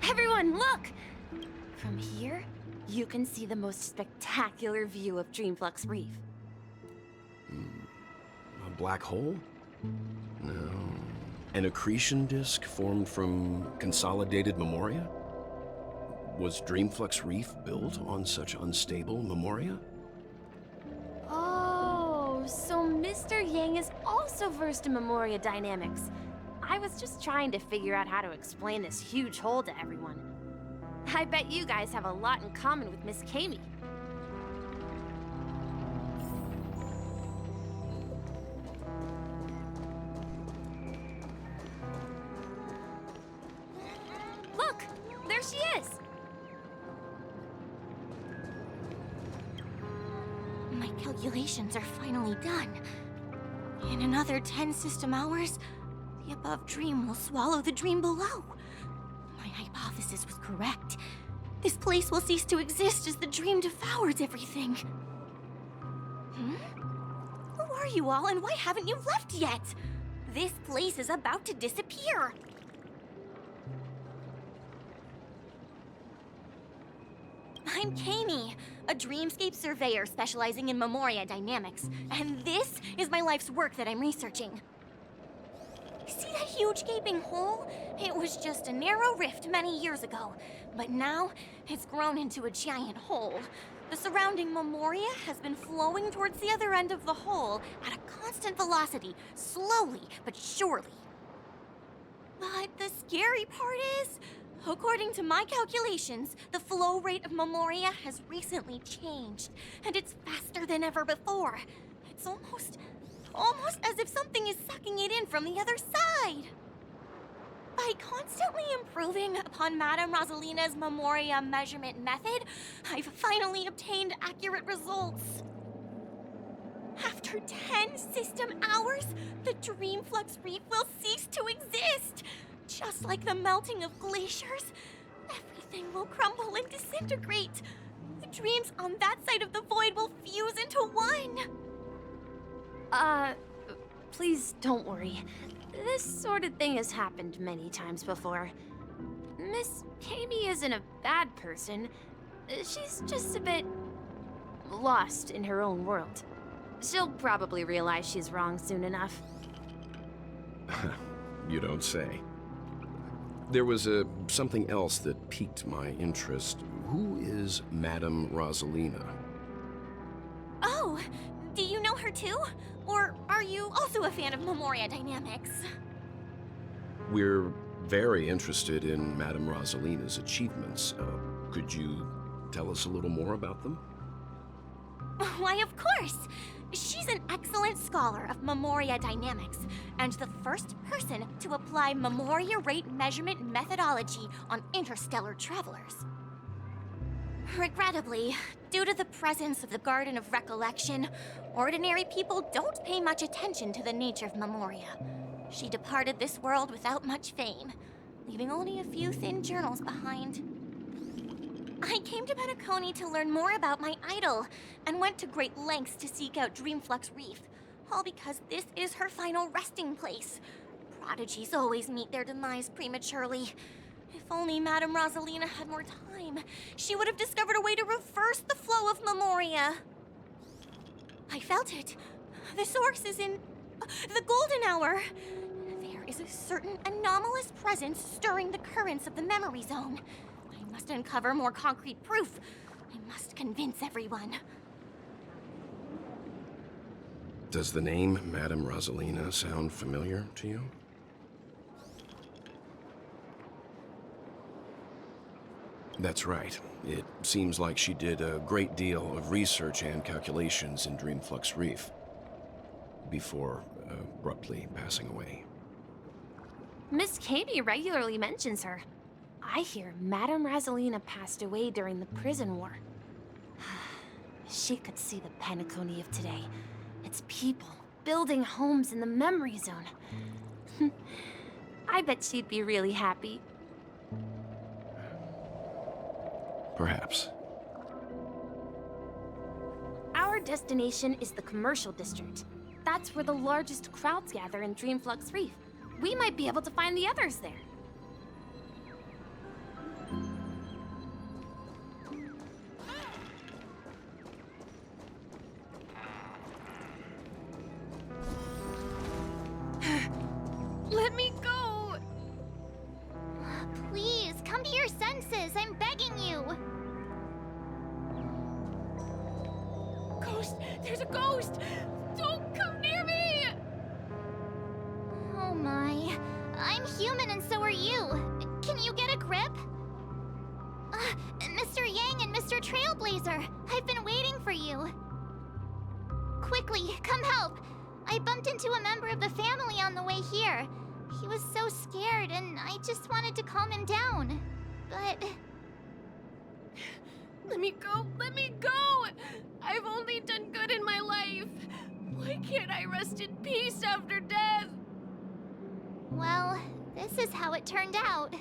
Everyone, look! From here, you can see the most spectacular view of Dreamflux Reef. A black hole? No. An accretion disk formed from consolidated memoria? Was Dreamflux Reef built on such unstable memoria? Oh, so Mr. Yang is also versed in memoria dynamics. I was just trying to figure out how to explain this huge hole to everyone. I bet you guys have a lot in common with Miss Kami. Look, there she is. My calculations are finally done. In another 10 system hours, the above dream will swallow the dream below. My hypothesis was correct. This place will cease to exist as the dream devours everything. Who are you all, and why haven't you left yet? This place is about to disappear. I'm Kami, a dreamscape surveyor specializing in memoria dynamics, and this is my life's work that I'm researching. See that huge gaping hole? It was just a narrow rift many years ago, but now it's grown into a giant hole. The surrounding memoria has been flowing towards the other end of the hole at a constant velocity, slowly but surely. But the scary part is, according to my calculations, the flow rate of memoria has recently changed, and it's faster than ever before. It's almost as if something is sucking it in from the other side. By constantly improving upon Madame Rosalina's memoria measurement method, I've finally obtained accurate results. After 10 system hours, the Dreamflux Reef will cease to exist. Just like the melting of glaciers, everything will crumble and disintegrate. The dreams on that side of the void will fuse into one. Please don't worry. This sort of thing has happened many times before. Miss Kami isn't a bad person. She's just a bit lost in her own world. She'll probably realize she's wrong soon enough. You don't say. There was something else that piqued my interest. Who is Madame Rosalina? Oh, do you know her too? Or are you also a fan of memoria dynamics? We're very interested in Madame Rosalina's achievements. Could you tell us a little more about them? Why, of course! She's an excellent scholar of memoria dynamics, and the first person to apply memoria rate measurement methodology on interstellar travelers. Regrettably, due to the presence of the Garden of Recollection, ordinary people don't pay much attention to the nature of memoria. She departed this world without much fame, leaving only a few thin journals behind. I came to Penacony to learn more about my idol, and went to great lengths to seek out Dreamflux Reef, all because this is her final resting place. Prodigies always meet their demise prematurely. If only Madame Rosalina had more time, she would have discovered a way to reverse the flow of memoria. I felt it. The source is in the golden hour. There is a certain anomalous presence stirring the currents of the memory zone. I must uncover more concrete proof. I must convince everyone. Does the name Madame Rosalina sound familiar to you? That's right. It seems like she did a great deal of research and calculations in Dreamflux Reef before abruptly passing away. Miss Kami regularly mentions her. I hear Madame Rosalina passed away during the prison war. She could see the Penacony of today. Its people building homes in the memory zone. I bet she'd be really happy. Perhaps. Our destination is the commercial district. That's where the largest crowds gather in Dreamflux Reef. We might be able to find the others there. quickly, come help! I bumped into a member of the family on the way here. He was so scared, and I just wanted to calm him down. But... Let me go! Let me go! I've only done good in my life. Why can't I rest in peace after death? well, this is how it turned out.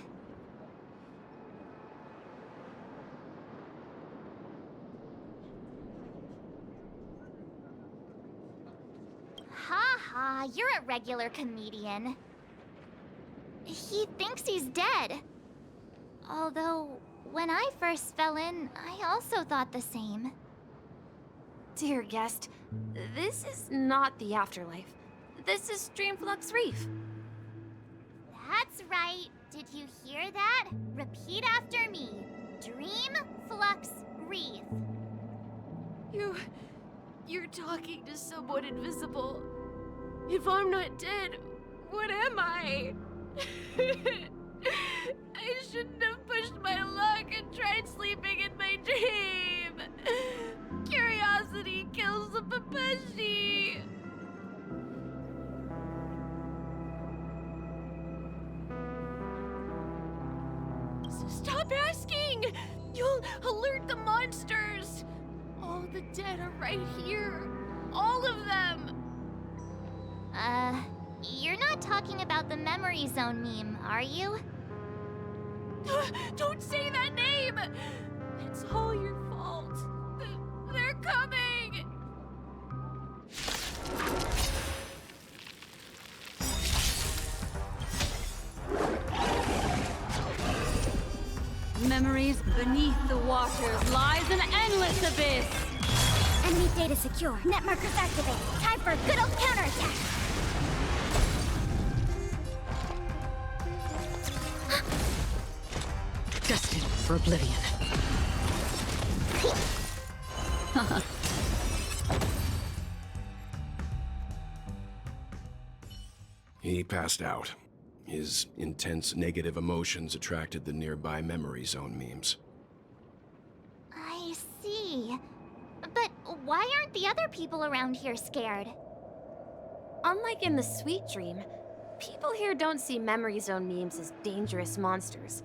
Ha ha, you're a regular comedian. He thinks he's dead. Although, when I first fell in, I also thought the same. Dear guest, this is not the afterlife. This is Dreamflux Reef. That's right. Did you hear that? Repeat after me. Dream Flux Wreath. You're talking to someone invisible. If I'm not dead, what am I? I shouldn't have pushed my luck and tried sleeping in my dream. Curiosity kills the Papeshi. So stop asking! You'll alert the monsters! All the dead are right here. All of them! You're not talking about the Memory Zone meme, are you? Don't say that name! It's all your fault. They're coming! Memories beneath the waters lies an endless abyss. Enemy data secure. Net markers activate. Time for a good old counterattack. Destined for oblivion. He passed out. His intense negative emotions attracted the nearby memory zone memes. I see. But why aren't the other people around here scared? Unlike in the Sweet Dream, people here don't see Memory Zone memes as dangerous monsters.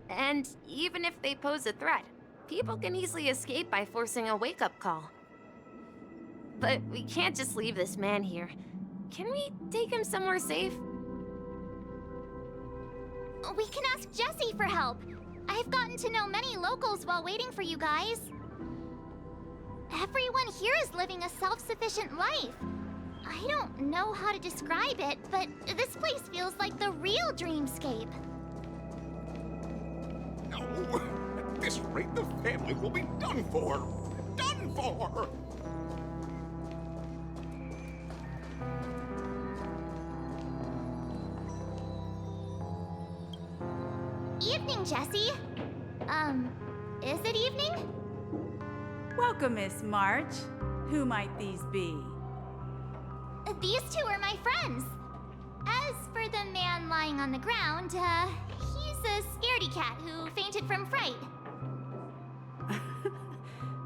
And even if they pose a threat, people can easily escape by forcing a wake-up call. But we can't just leave this man here. Can we take him somewhere safe? We can ask Jessie for help. I've gotten to know many locals while waiting for you guys. Everyone here is living a self-sufficient life. I don't know how to describe it, but this place feels like the real dreamscape. No! At this rate, the family will be done for! Done for! Evening, Jessie. Is it evening? Welcome, Miss March. Who might these be? These two are my friends. As for the man lying on the ground, he's a scaredy cat who fainted from fright.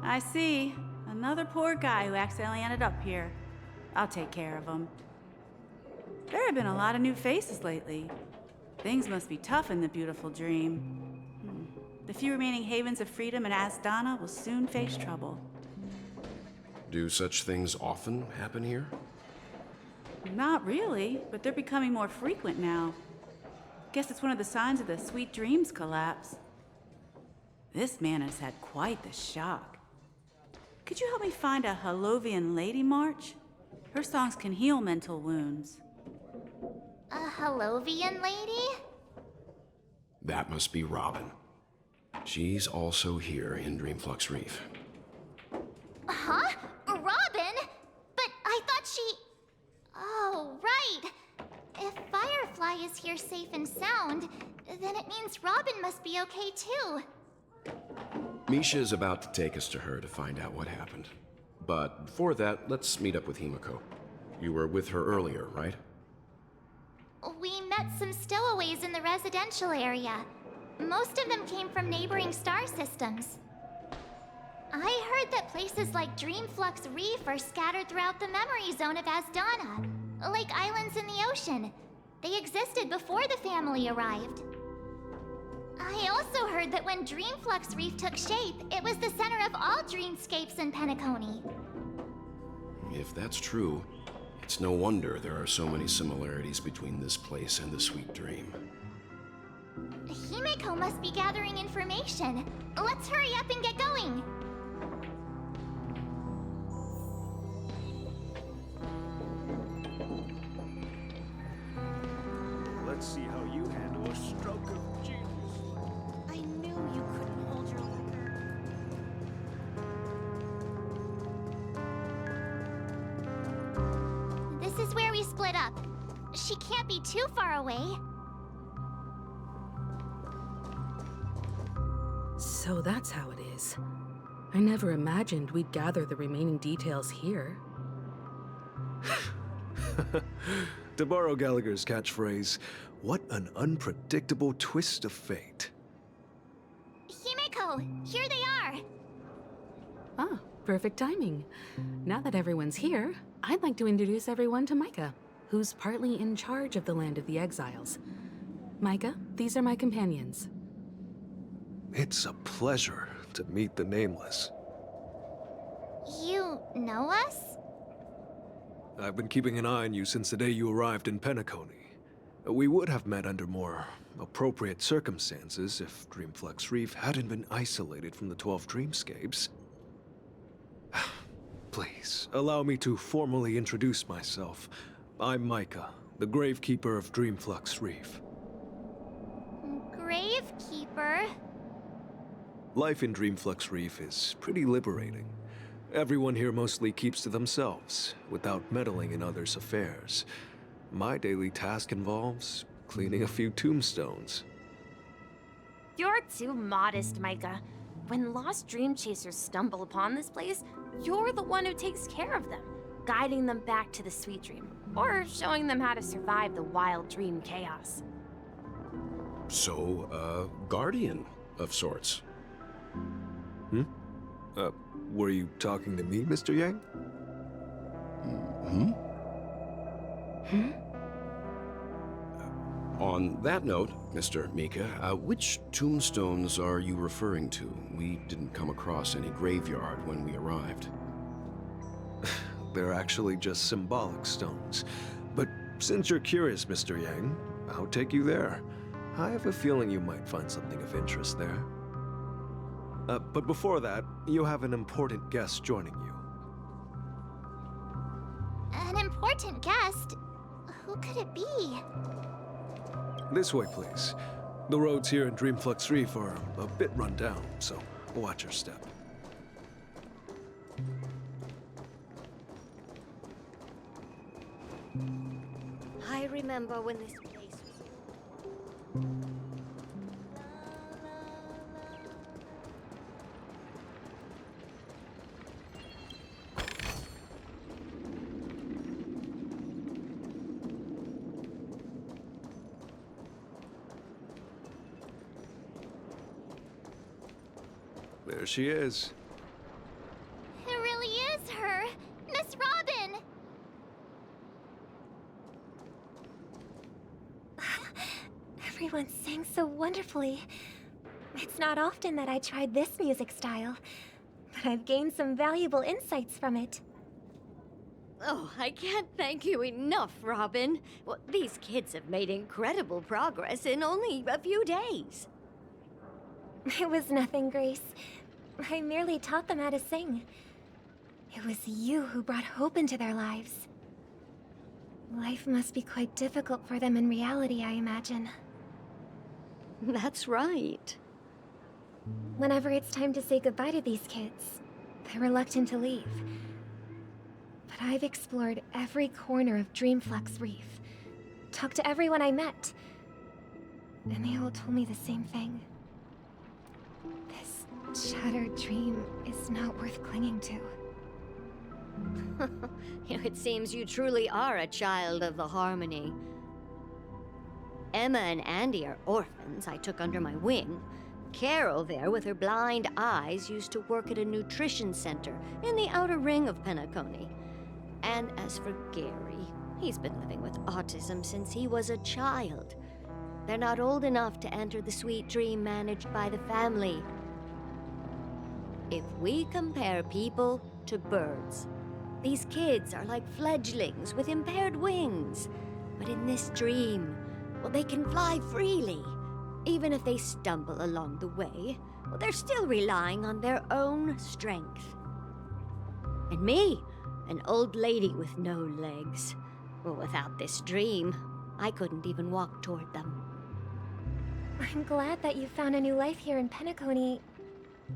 I see. Another poor guy who accidentally ended up here. I'll take care of him. There have been a lot of new faces lately. Things must be tough in the beautiful dream. The few remaining havens of freedom in Asdana will soon face trouble. Do such things often happen here? Not really, but they're becoming more frequent now. Guess it's one of the signs of the Sweet Dreams collapse. This man has had quite the shock. Could you help me find a Halovian lady, March? Her songs can heal mental wounds. A Halovian lady? That must be Robin. She's also here in Dreamflux Reef. Huh? Robin? But I thought she... Oh, right. If Firefly is here safe and sound, then it means Robin must be okay too. Misha is about to take us to her to find out what happened. But before that, let's meet up with Himiko. You were with her earlier, right? We met some stowaways in the residential area. Most of them came from neighboring star systems. I heard that places like Dreamflux Reef are scattered throughout the memory zone of Asdana, like islands in the ocean. They existed before the family arrived. I also heard that when Dreamflux Reef took shape, it was the center of all dreamscapes in Penacony. If that's true, it's no wonder there are so many similarities between this place and the Sweet Dream. Himeko must be gathering information. Let's hurry up and get going. Let's see how you handle a stroke of genius. I knew you couldn't hold your liquor. This is where we split up. She can't be too far away. So that's how it is. I never imagined we'd gather the remaining details here. To borrow Gallagher's catchphrase, what an unpredictable twist of fate. Himeko, here they are. Ah, perfect timing. Now that everyone's here, I'd like to introduce everyone to Micah, who's partly in charge of the Land of the Exiles. Micah, these are my companions. It's a pleasure to meet the Nameless. You know us? I've been keeping an eye on you since the day you arrived in Penacony. We would have met under more appropriate circumstances if Dreamflux Reef hadn't been isolated from the 12 dreamscapes. Please, allow me to formally introduce myself. I'm Micah, the Gravekeeper of Dreamflux Reef. Gravekeeper? Life in Dreamflux Reef is pretty liberating. Everyone here mostly keeps to themselves, without meddling in others' affairs. My daily task involves cleaning a few tombstones. You're too modest, Micah. When lost dream chasers stumble upon this place, you're the one who takes care of them, guiding them back to the Sweet Dream, or showing them how to survive the wild dream chaos. So, guardian of sorts. Were you talking to me, Mr. Yang? On that note, Mr. Mika, which tombstones are you referring to? We didn't come across any graveyard when we arrived. They're actually just symbolic stones. But since you're curious, Mr. Yang, I'll take you there. I have a feeling you might find something of interest there. But before that, you have an important guest joining you. An important guest? Who could it be? This way, please. The roads here in Dreamflux Reef are a bit run down, so watch your step. I remember when this place was... There she is. It really is her! Miss Robin! Everyone sang so wonderfully. It's not often that I tried this music style, but I've gained some valuable insights from it. Oh, I can't thank you enough, Robin. Well, these kids have made incredible progress in only a few days. It was nothing, Grace. I merely taught them how to sing. It was you who brought hope into their lives. Life must be quite difficult for them in reality, I imagine. That's right. Whenever it's time to say goodbye to these kids, they're reluctant to leave. But I've explored every corner of Dreamflux Reef, talked to everyone I met, and they all told me the same thing. This shattered dream is not worth clinging to. It seems you truly are a child of the Harmony. Emma and Andy are orphans I took under my wing. Carol there with her blind eyes used to work at a nutrition center in the outer ring of Penacony. And as for Gary, he's been living with autism since he was a child. They're not old enough to enter the sweet dream managed by the family. If we compare people to birds, these kids are like fledglings with impaired wings. But in this dream, well, they can fly freely. Even if they stumble along the way, well, they're still relying on their own strength. And me, an old lady with no legs. Well, without this dream, I couldn't even walk toward them. I'm glad that you found a new life here in Penacony.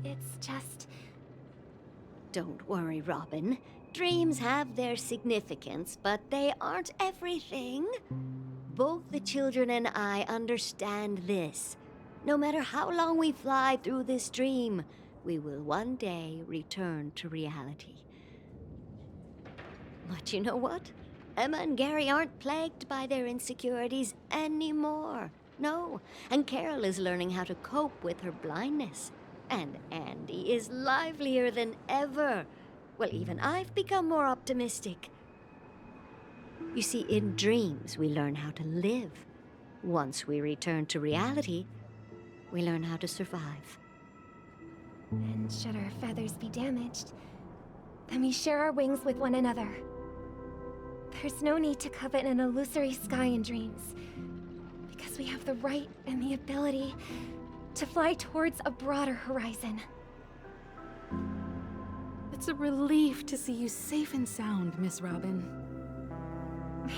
It's just... Don't worry, Robin. Dreams have their significance, but they aren't everything. Both the children and I understand this. No matter how long we fly through this dream, we will one day return to reality. But you know what? Emma and Gary aren't plagued by their insecurities anymore. No, and Carol is learning how to cope with her blindness. And Andy is livelier than ever. Well, even I've become more optimistic. You see, in dreams, we learn how to live. Once we return to reality, we learn how to survive. And should our feathers be damaged, then we share our wings with one another. There's no need to covet an illusory sky in dreams, because we have the right and the ability to fly towards a broader horizon. It's a relief to see you safe and sound, Miss Robin.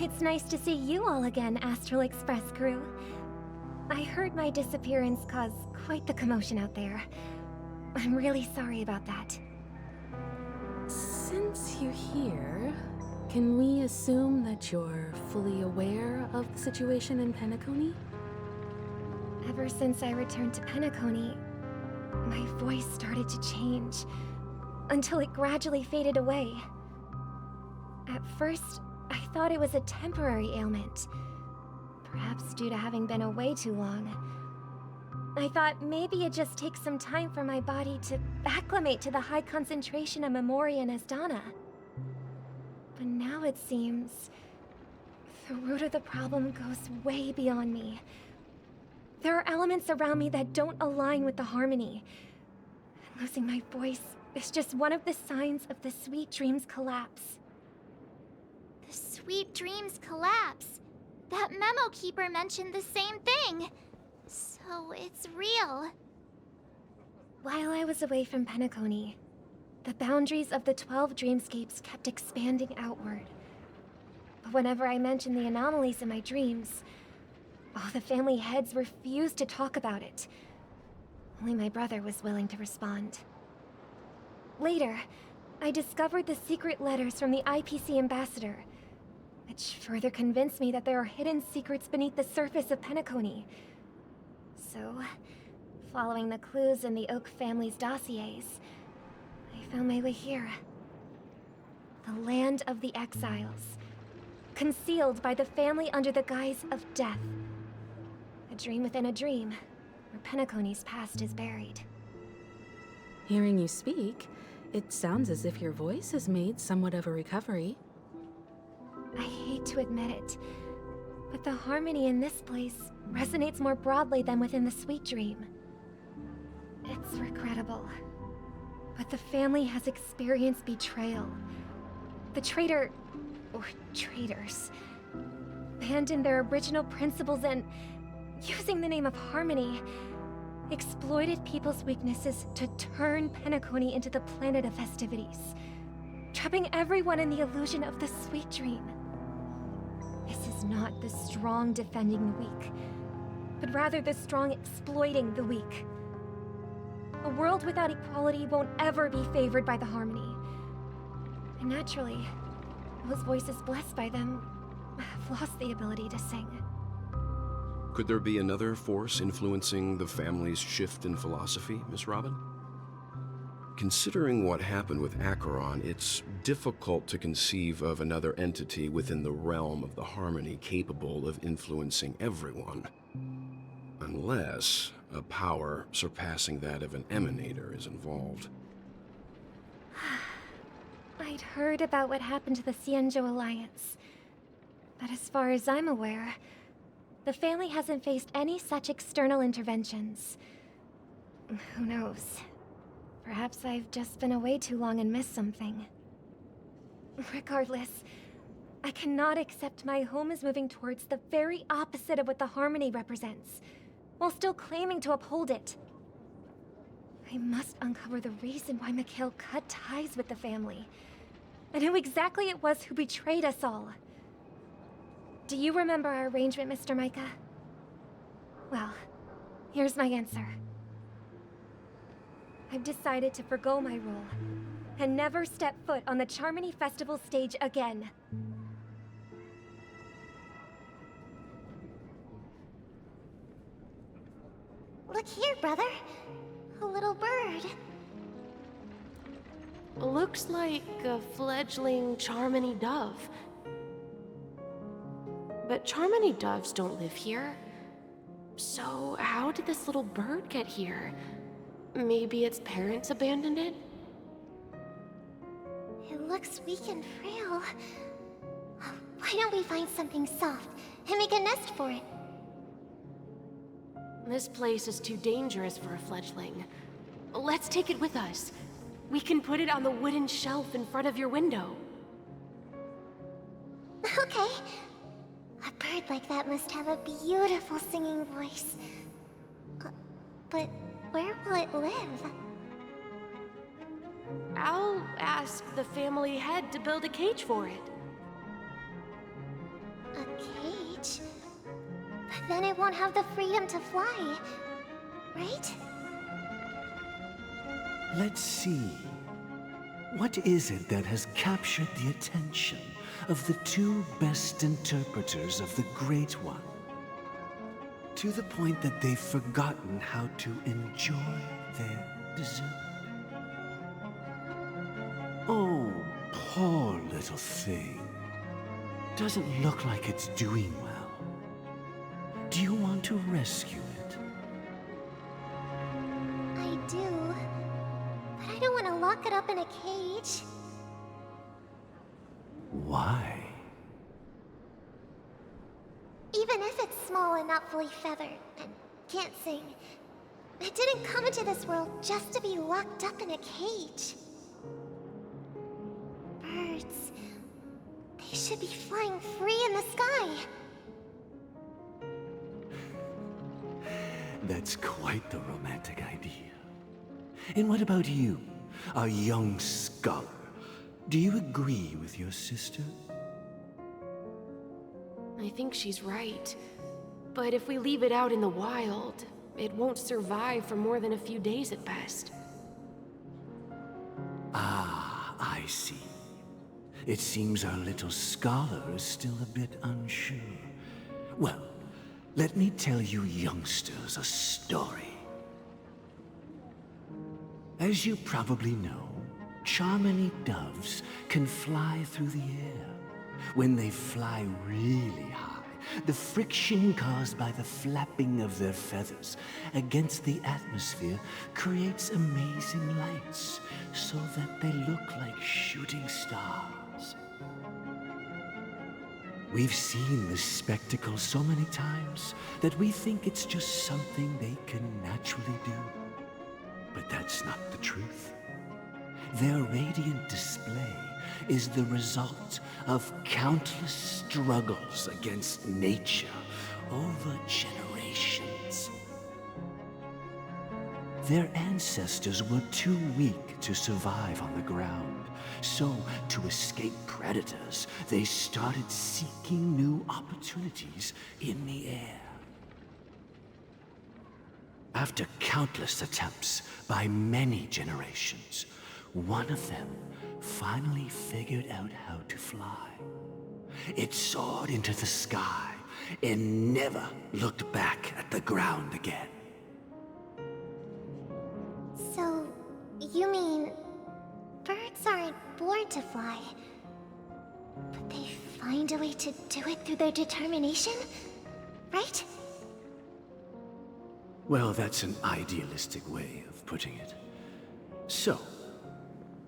It's nice to see you all again, Astral Express crew. I heard my disappearance caused quite the commotion out there. I'm really sorry about that. Since you're here, can we assume that you're fully aware of the situation in Penacony? Ever since I returned to Penacony, my voice started to change, until it gradually faded away. At first, I thought it was a temporary ailment, perhaps due to having been away too long. I thought maybe it just takes some time for my body to acclimate to the high concentration of Memoria and Asdana. But now it seems the root of the problem goes way beyond me. There are elements around me that don't align with the harmony. Losing my voice is just one of the signs of the Sweet Dreams collapse. The Sweet Dreams collapse. That memo keeper mentioned the same thing. So it's real. While I was away from Penacony, the boundaries of the 12 dreamscapes kept expanding outward. But whenever I mentioned the anomalies in my dreams, all the family heads refused to talk about it. Only my brother was willing to respond. Later, I discovered the secret letters from the IPC ambassador, which further convinced me that there are hidden secrets beneath the surface of Penacony. So, following the clues in the Oak family's dossiers, I found my way here. The land of the exiles, concealed by the family under the guise of death. A dream within a dream, where Penacony's past is buried. Hearing you speak, it sounds as if your voice has made somewhat of a recovery. I hate to admit it, but the harmony in this place resonates more broadly than within the Sweet Dream. It's regrettable, but the family has experienced betrayal. The traitor, or traitors, abandoned their original principles and, using the name of harmony, exploited people's weaknesses to turn Penacony into the planet of festivities, trapping everyone in the illusion of the Sweet Dream. This is not the strong defending the weak, but rather the strong exploiting the weak. A world without equality won't ever be favored by the harmony. And naturally, those voices blessed by them have lost the ability to sing. Could there be another force influencing the family's shift in philosophy, Miss Robin? Considering what happened with Acheron, it's difficult to conceive of another entity within the realm of the harmony capable of influencing everyone. Unless, A power surpassing that of an emanator is involved. I'd heard about what happened to the Cienjo Alliance. But as far as I'm aware, the family hasn't faced any such external interventions. Who knows? Perhaps I've just been away too long and missed something. Regardless, I cannot accept my home is moving towards the very opposite of what the Harmony represents, while still claiming to uphold it. I must uncover the reason why Mikhail cut ties with the family, and who exactly it was who betrayed us all. Do you remember our arrangement, Mr. Micah? Well, here's my answer. I've decided to forgo my role, and never step foot on the Charmony Festival stage again. Look here, brother. A little bird. Looks like a fledgling Charmony dove. But Charmony doves don't live here. So how did this little bird get here? Maybe its parents abandoned it? It looks weak and frail. Why don't we find something soft and make a nest for it? This place is too dangerous for a fledgling. Let's take it with us. We can put it on the wooden shelf in front of your window. Okay. A bird like that must have a beautiful singing voice. But where will it live? I'll ask the family head to build a cage for it. A cage? But then it won't have the freedom to fly, right? Let's see. What is it that has captured the attention of the two best interpreters of the Great One? To the point that they've forgotten how to enjoy their dessert. Oh, poor little thing. Doesn't look like it's doing well. Do you want to rescue it? I do. But I don't want to lock it up in a cage. Why? Even if it's small and not fully feathered, and can't sing, it didn't come into this world just to be locked up in a cage. Birds, they should be flying free in the sky. That's quite the romantic idea. And what about you, a young scholar? Do you agree with your sister? I think she's right. But if we leave it out in the wild, it won't survive for more than a few days at best. Ah, I see. It seems our little scholar is still a bit unsure. Well, let me tell you youngsters a story. As you probably know, Charmony doves can fly through the air. When they fly really high, the friction caused by the flapping of their feathers against the atmosphere creates amazing lights, so that they look like shooting stars. We've seen this spectacle so many times that we think it's just something they can naturally do. But that's not the truth. Their radiant display is the result of countless struggles against nature over generations. Their ancestors were too weak to survive on the ground, so to escape predators, they started seeking new opportunities in the air. After countless attempts by many generations, one of them finally figured out how to fly. It soared into the sky and never looked back at the ground again. So, you mean birds aren't born to fly, but they find a way to do it through their determination, right? Well, that's an idealistic way of putting it. So,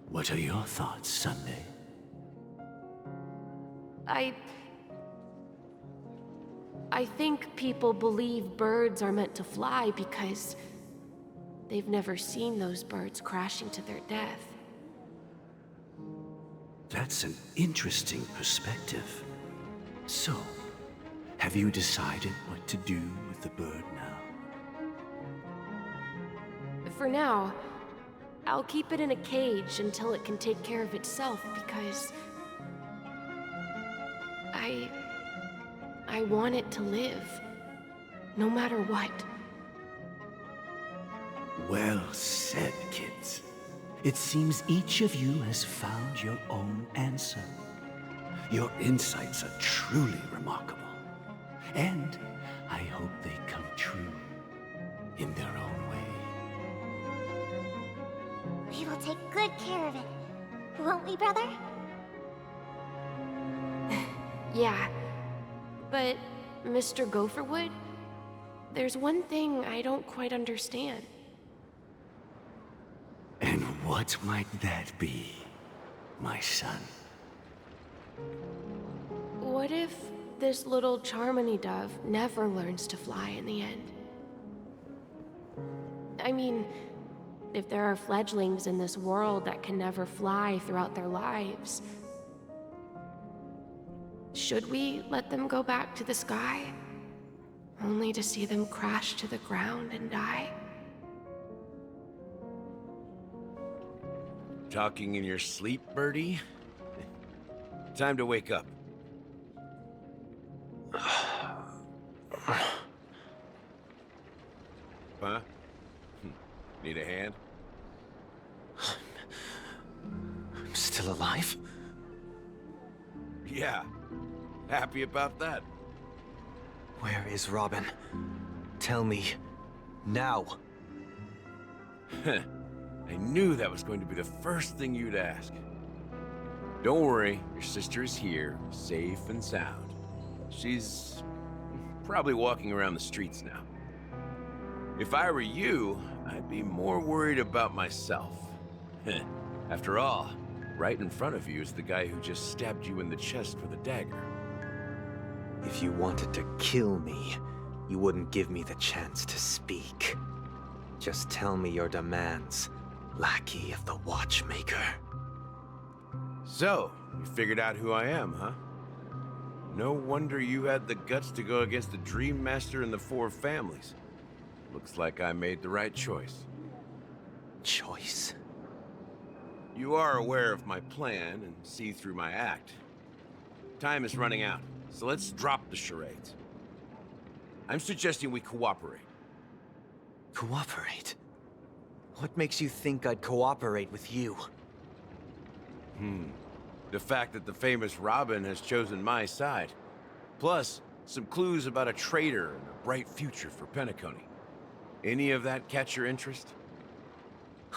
what are your thoughts, Sunday? I think people believe birds are meant to fly because they've never seen those birds crashing to their death. That's an interesting perspective. So, have you decided what to do with the bird now? For now, I'll keep it in a cage until it can take care of itself because I want it to live, no matter what. Well said, kids. It seems each of you has found your own answer. Your insights are truly remarkable. And I hope they come true in their own way. We will take good care of it. Won't we, brother? Yeah, but Mr. Gopherwood, there's one thing I don't quite understand. And what might that be, my son? What if this little Charmony dove never learns to fly in the end? I mean, if there are fledglings in this world that can never fly throughout their lives, should we let them go back to the sky, only to see them crash to the ground and die? Talking in your sleep, Birdie? Time to wake up. Huh? Need a hand? I'm still alive? Yeah. Happy about that. Where is Robin? Tell me. Now. I knew that was going to be the first thing you'd ask. Don't worry, your sister is here, safe and sound. She's probably walking around the streets now. If I were you, I'd be more worried about myself. After all, right in front of you is the guy who just stabbed you in the chest with a dagger. If you wanted to kill me, you wouldn't give me the chance to speak. Just tell me your demands, lackey of the Watchmaker. So, you figured out who I am, huh? No wonder you had the guts to go against the Dream Master and the Four Families. Looks like I made the right choice. Choice? You are aware of my plan and see through my act. Time is running out, so let's drop the charades. I'm suggesting we cooperate. Cooperate? What makes you think I'd cooperate with you? The fact that the famous Robin has chosen my side. Plus, some clues about a traitor and a bright future for Penacony. Any of that catch your interest?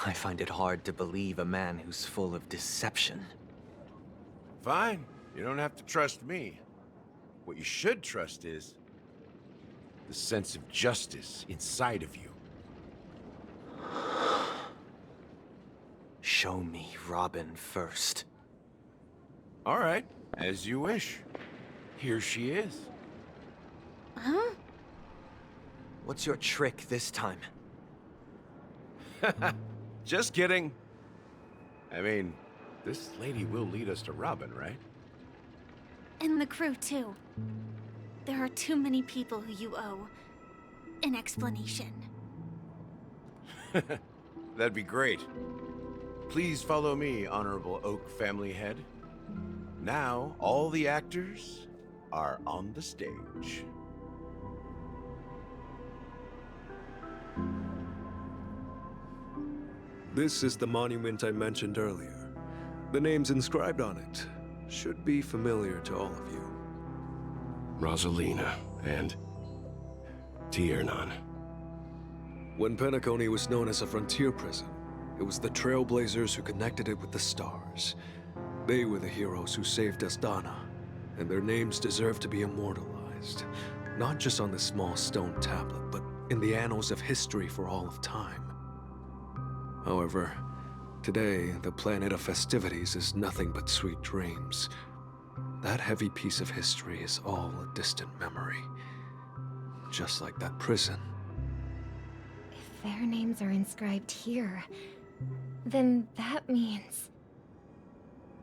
I find it hard to believe a man who's full of deception. Fine. You don't have to trust me. What you should trust is the sense of justice inside of you. Show me Robin first. All right, as you wish. Here she is. Huh? What's your trick this time? Just kidding. I mean, this lady will lead us to Robin, right? And the crew, too. There are too many people who you owe an explanation. That'd be great. Please follow me, Honorable Oak Family Head. Now, all the actors are on the stage. This is the monument I mentioned earlier. The names inscribed on it should be familiar to all of you. Rosalina and Tiernan. When Penacony was known as a frontier prison, it was the Trailblazers who connected it with the stars. They were the heroes who saved Asdana, and their names deserve to be immortalized. Not just on this small stone tablet, but in the annals of history for all of time. However, today, the planet of festivities is nothing but sweet dreams. That heavy piece of history is all a distant memory. Just like that prison. If their names are inscribed here, then that means...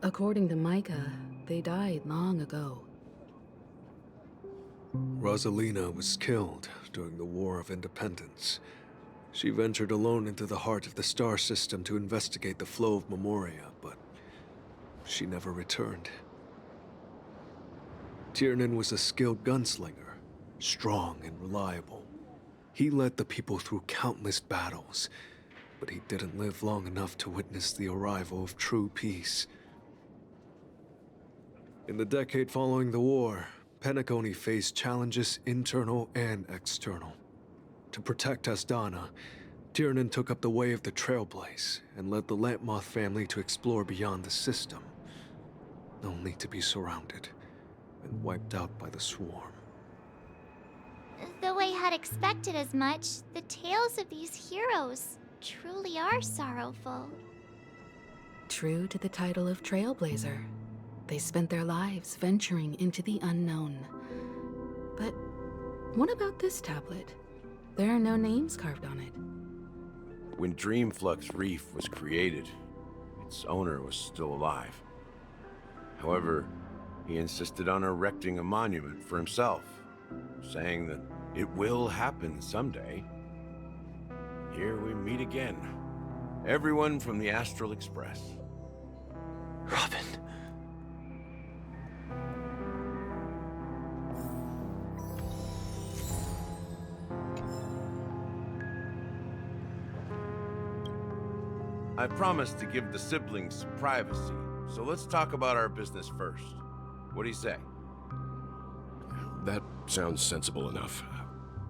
According to Micah, they died long ago. Rosalina was killed during the War of Independence. She ventured alone into the heart of the star system to investigate the flow of Memoria, but she never returned. Tiernan was a skilled gunslinger, strong and reliable. He led the people through countless battles, but he didn't live long enough to witness the arrival of true peace. In the decade following the war, Penacony faced challenges internal and external. To protect Asdana, Tiernan took up the way of the Trailblaze and led the Lampmoth family to explore beyond the system, only to be surrounded and wiped out by the swarm. Though I had expected as much, the tales of these heroes truly are sorrowful. True to the title of Trailblazer, they spent their lives venturing into the unknown. But what about this tablet? There are no names carved on it. When Dreamflux Reef was created, its owner was still alive. However, he insisted on erecting a monument for himself, saying that it will happen someday. Here we meet again. Everyone from the Astral Express. Robin. I promised to give the siblings some privacy, so let's talk about our business first. What do you say? That sounds sensible enough.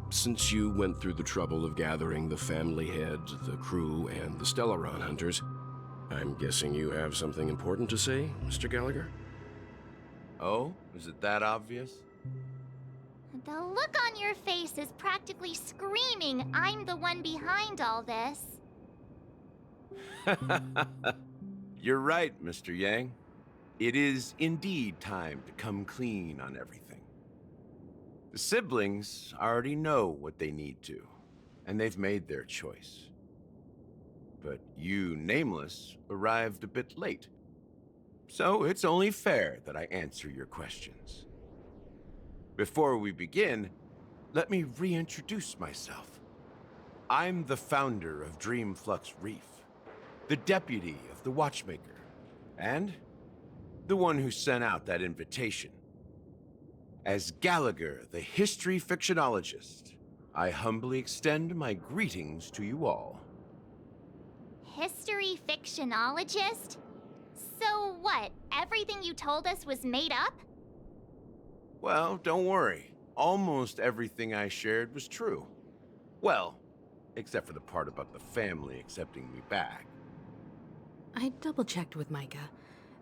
Since you went through the trouble of gathering the family head, the crew, and the Stellaron hunters, I'm guessing you have something important to say, Mr. Gallagher? Oh? Is it that obvious? The look on your face is practically screaming, I'm the one behind all this. You're right, Mr. Yang. It is indeed time to come clean on everything. The siblings already know what they need to, and they've made their choice. But you, Nameless, arrived a bit late. So it's only fair that I answer your questions. Before we begin, let me reintroduce myself. I'm the founder of Dreamflux Reef, the deputy of the Watchmaker, and the one who sent out that invitation. As Gallagher, the history fictionologist, I humbly extend my greetings to you all. History fictionologist? So what, everything you told us was made up? Well, don't worry. Almost everything I shared was true. Well, except for the part about the family accepting me back. I double-checked with Micah,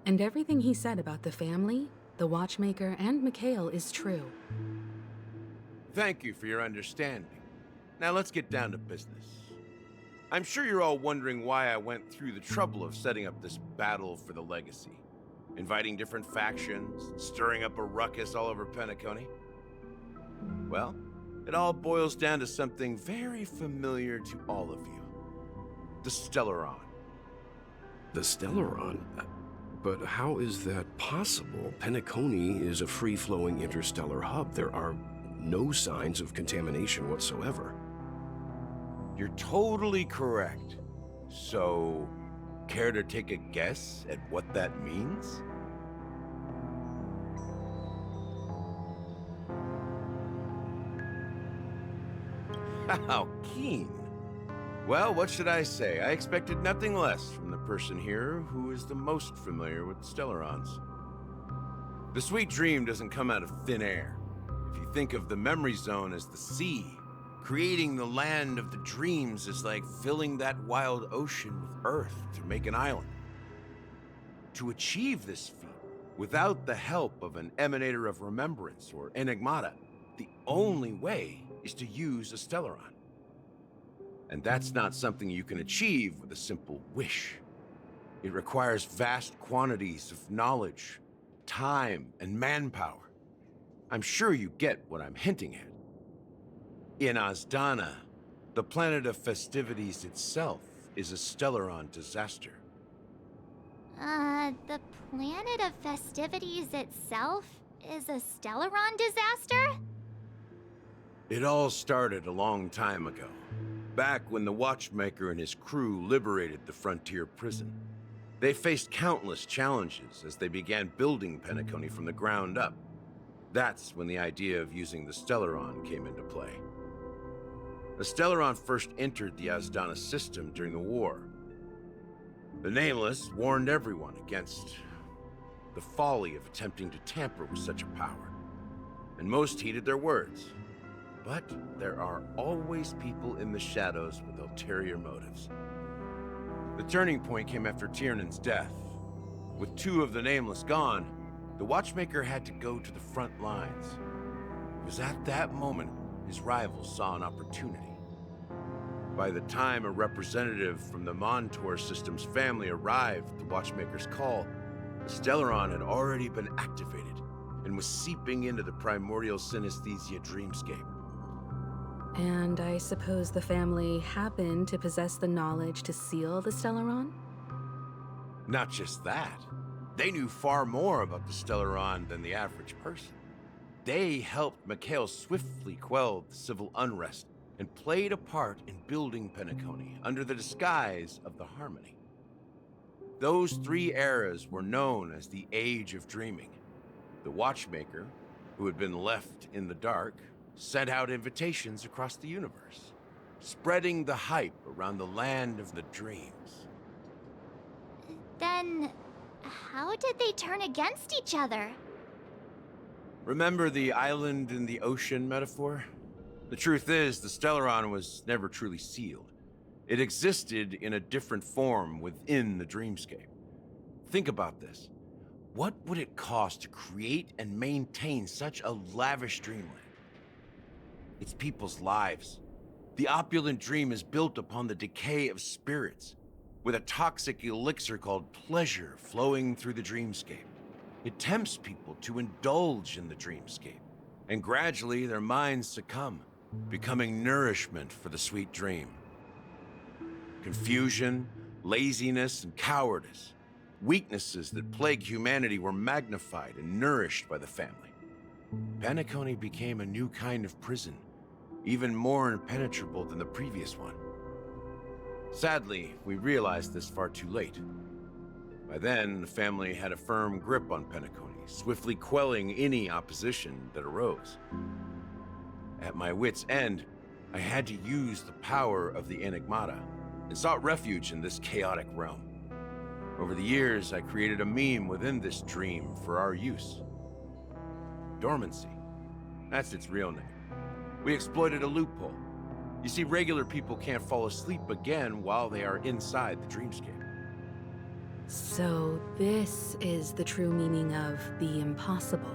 and everything he said about the family, the Watchmaker, and Mikhail is true. Thank you for your understanding. Now let's get down to business. I'm sure you're all wondering why I went through the trouble of setting up this battle for the legacy, inviting different factions, stirring up a ruckus all over Penacony. Well, it all boils down to something very familiar to all of you. The Stellaron. The Stellaron? But how is that possible? Penacony is a free-flowing interstellar hub. There are no signs of contamination whatsoever. You're totally correct. So, care to take a guess at what that means? How keen. Well, what should I say? I expected nothing less from the person here who is the most familiar with the Stellarons. The sweet dream doesn't come out of thin air. If you think of the memory zone as the sea, creating the land of the dreams is like filling that wild ocean with earth to make an island. To achieve this feat, without the help of an emanator of remembrance or enigmata, the only way is to use a Stellaron. And that's not something you can achieve with a simple wish. It requires vast quantities of knowledge, time, and manpower. I'm sure you get what I'm hinting at. In Azdana, the planet of festivities itself is a Stellaron disaster. The planet of festivities itself is a Stellaron disaster? It all started a long time ago, back when the Watchmaker and his crew liberated the frontier prison. They faced countless challenges as they began building Penacony from the ground up. That's when the idea of using the Stellaron came into play. The Stellaron first entered the Azdana system during the war. The Nameless warned everyone against the folly of attempting to tamper with such a power, and most heeded their words. But there are always people in the shadows with ulterior motives. The turning point came after Tiernan's death. With two of the Nameless gone, the Watchmaker had to go to the front lines. It was at that moment his rivals saw an opportunity. By the time a representative from the Montour Systems family arrived at the Watchmaker's call, the Stellaron had already been activated and was seeping into the primordial synesthesia dreamscape. And I suppose the family happened to possess the knowledge to seal the Stellaron? Not just that. They knew far more about the Stellaron than the average person. They helped Mikhail swiftly quell the civil unrest and played a part in building Penacony under the disguise of the Harmony. Those three eras were known as the Age of Dreaming. The Watchmaker, who had been left in the dark, sent out invitations across the universe, spreading the hype around the land of the dreams. Then, how did they turn against each other? Remember the island in the ocean metaphor? The truth is, the Stellaron was never truly sealed. It existed in a different form within the dreamscape. Think about this. What would it cost to create and maintain such a lavish dreamland? It's people's lives. The opulent dream is built upon the decay of spirits, with a toxic elixir called pleasure flowing through the dreamscape. It tempts people to indulge in the dreamscape, and gradually their minds succumb, becoming nourishment for the sweet dream. Confusion, laziness, and cowardice, weaknesses that plague humanity, were magnified and nourished by the family. Penacony became a new kind of prison, even more impenetrable than the previous one. Sadly, we realized this far too late. By then, the family had a firm grip on Penacony, swiftly quelling any opposition that arose. At my wit's end, I had to use the power of the Enigmata, and sought refuge in this chaotic realm. Over the years, I created a meme within this dream for our use. Dormancy. That's its real name. We exploited a loophole. You see, regular people can't fall asleep again while they are inside the dreamscape. So this is the true meaning of the impossible.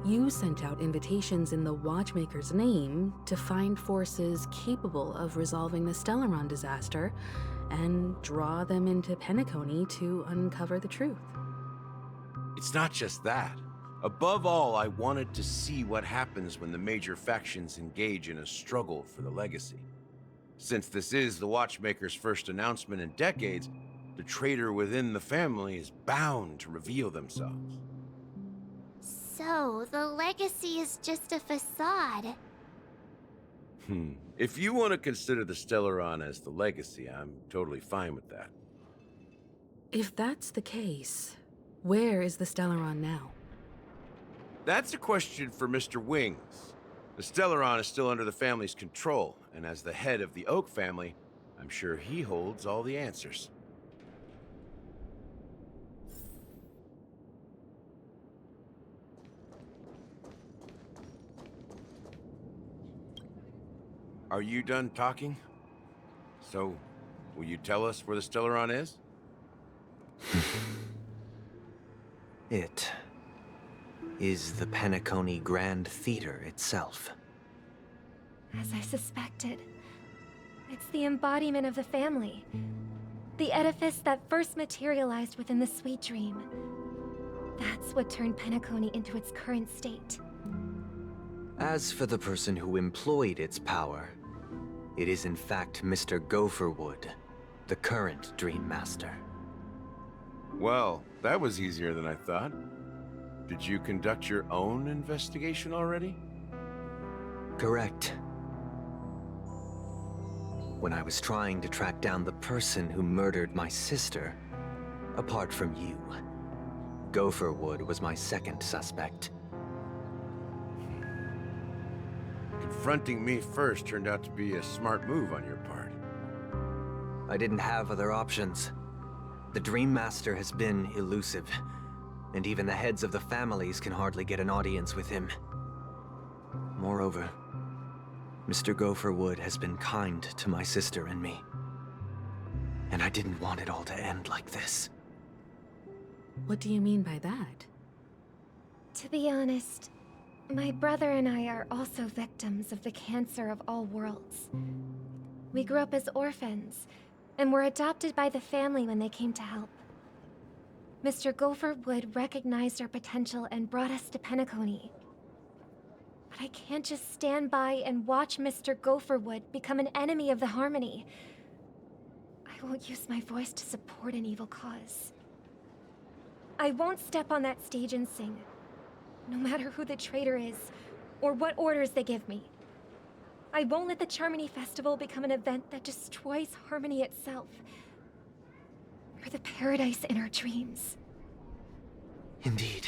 You sent out invitations in the Watchmaker's name to find forces capable of resolving the Stellaron disaster and draw them into Penacony to uncover the truth. It's not just that. Above all, I wanted to see what happens when the major factions engage in a struggle for the legacy. Since this is the Watchmaker's first announcement in decades, the traitor within the family is bound to reveal themselves. So, the legacy is just a facade. If you want to consider the Stellaron as the legacy, I'm totally fine with that. If that's the case, where is the Stellaron now? That's a question for Mr. Wings. The Stellaron is still under the family's control, and as the head of the Oak family, I'm sure he holds all the answers. Are you done talking? So, will you tell us where the Stellaron is? It is the Penacony Grand Theater itself. As I suspected, It's the embodiment of the family. The edifice that first materialized within the sweet dream. That's what turned Penacony into its current state. As for the person who employed its power, it is in fact Mr. Gopherwood, the current Dream Master. Well, that was easier than I thought. Did you conduct your own investigation already? Correct. When I was trying to track down the person who murdered my sister, apart from you, Gopherwood was my second suspect. Confronting me first turned out to be a smart move on your part. I didn't have other options. The Dream Master has been elusive, and even the heads of the families can hardly get an audience with him. Moreover, Mr. Gopherwood has been kind to my sister and me. And I didn't want it all to end like this. What do you mean by that? To be honest, my brother and I are also victims of the cancer of all worlds. We grew up as orphans, and were adopted by the family when they came to help. Mr. Gopherwood recognized our potential and brought us to Penacony. But I can't just stand by and watch Mr. Gopherwood become an enemy of the Harmony. I won't use my voice to support an evil cause. I won't step on that stage and sing, no matter who the traitor is, or what orders they give me. I won't let the Charmony Festival become an event that destroys Harmony itself, or the paradise in our dreams. Indeed.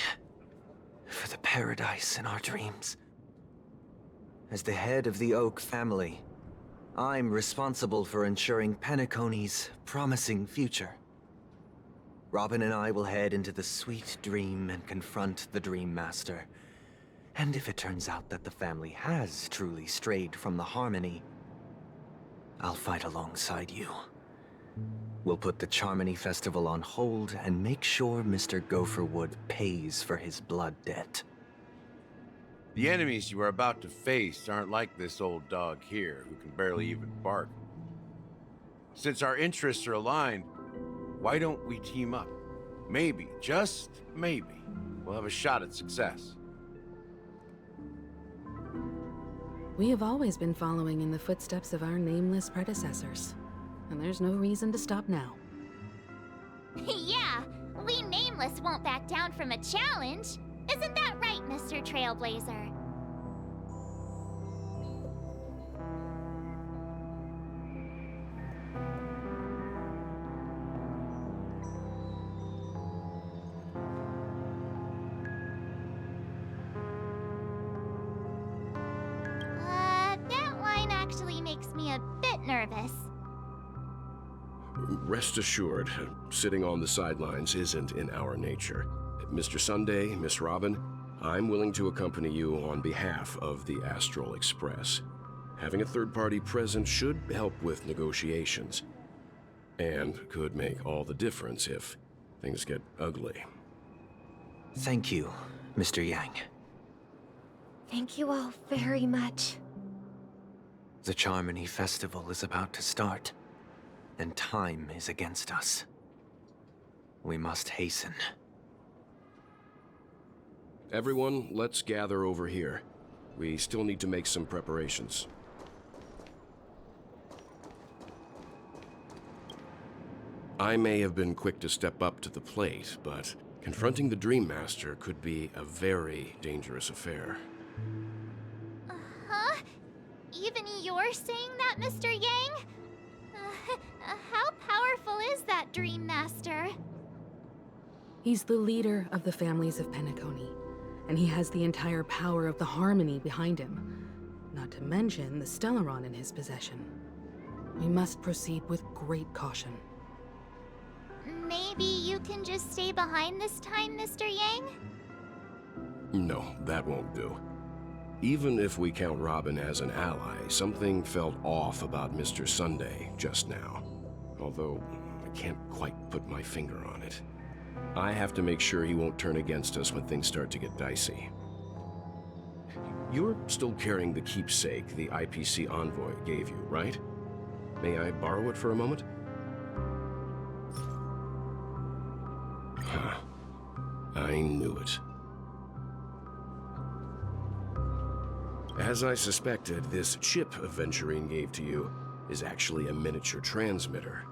For the paradise in our dreams. As the head of the Oak family, I'm responsible for ensuring Penacony's promising future. Robin and I will head into the sweet dream and confront the Dream Master. And if it turns out that the family has truly strayed from the Harmony, I'll fight alongside you. We'll put the Charmony Festival on hold and make sure Mr. Gopherwood pays for his blood debt. The enemies you are about to face aren't like this old dog here, who can barely even bark. Since our interests are aligned, why don't we team up? Maybe, just maybe, we'll have a shot at success. We have always been following in the footsteps of our nameless predecessors, and there's no reason to stop now. Yeah, we Nameless won't back down from a challenge. Isn't that right, Mr. Trailblazer? That line actually makes me a bit nervous. Rest assured, sitting on the sidelines isn't in our nature. Mr. Sunday, Miss Robin, I'm willing to accompany you on behalf of the Astral Express. Having a third party present should help with negotiations, and could make all the difference if things get ugly. Thank you, Mr. Yang. Thank you all very much. The Charmony Festival is about to start, and time is against us. We must hasten. Everyone, let's gather over here. We still need to make some preparations. I may have been quick to step up to the plate, but confronting the Dream Master could be a very dangerous affair. Huh? Even you're saying that, Mr. Yang? How powerful is that Dream Master? He's the leader of the families of Penacony, and he has the entire power of the Harmony behind him, not to mention the Stellaron in his possession. We must proceed with great caution. Maybe you can just stay behind this time, Mr. Yang? No, that won't do. Even if we count Robin as an ally, something felt off about Mr. Sunday just now. Although, I can't quite put my finger on it. I have to make sure he won't turn against us when things start to get dicey. You're still carrying the keepsake the IPC envoy gave you, right? May I borrow it for a moment? Huh. I knew it. As I suspected, this chip Aventurine gave to you is actually a miniature transmitter.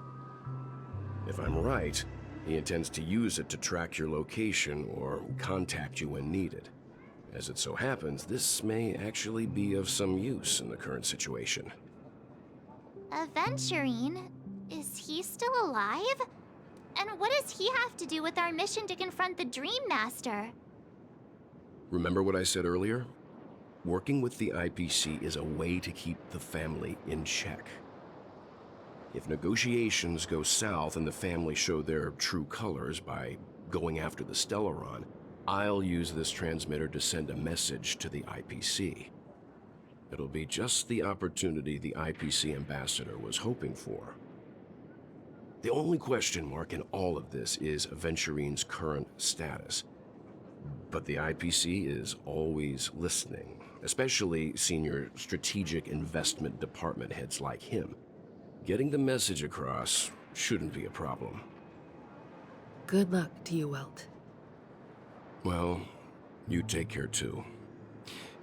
If I'm right, he intends to use it to track your location or contact you when needed. As it so happens, this may actually be of some use in the current situation. Aventurine? Is he still alive? And what does he have to do with our mission to confront the Dream Master? Remember what I said earlier? Working with the IPC is a way to keep the family in check. If negotiations go south and the family show their true colors by going after the Stellaron, I'll use this transmitter to send a message to the IPC. It'll be just the opportunity the IPC ambassador was hoping for. The only question mark in all of this is Aventurine's current status. But the IPC is always listening, especially senior strategic investment department heads like him. Getting the message across shouldn't be a problem. Good luck to you, Welt. Well, you take care too.